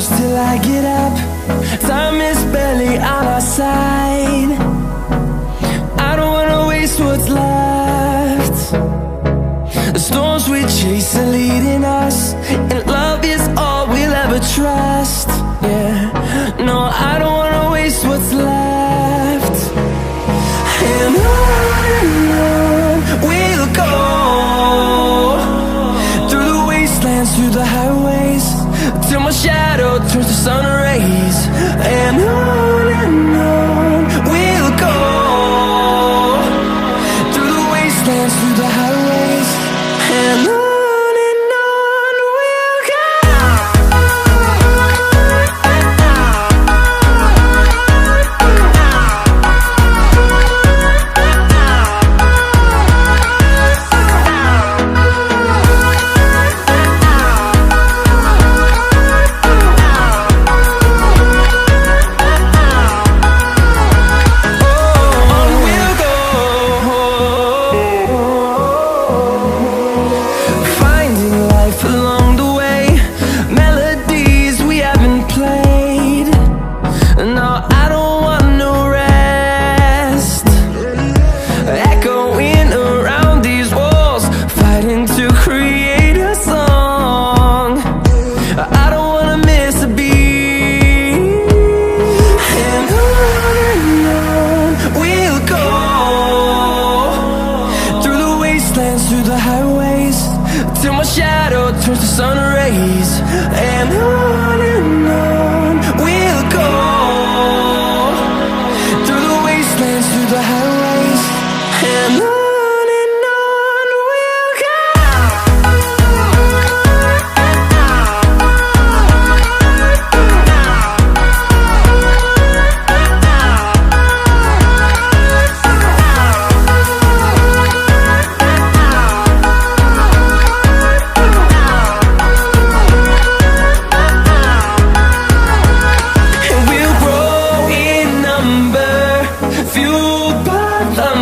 close till I get up. Time is barely on our side. I don't wanna waste what's left. The storms we chase are leading us, and love is all we'll ever trust. Yeah, no, I don't wanna waste what's left. And on we'll go, through the wastelands, through the highways, till my shadow turns to sun rays. And on we'll go, through the wastelands, through the highways, and on we'll go. Through the highways, till my shadow turns to sun rays. And on we'll go, through the wastelands, through the highways, and on we'll go.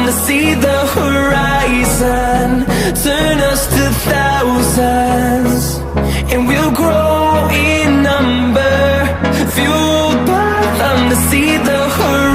To see the horizon turn us to thousands, and we'll grow in number, fueled by them to see the horizon.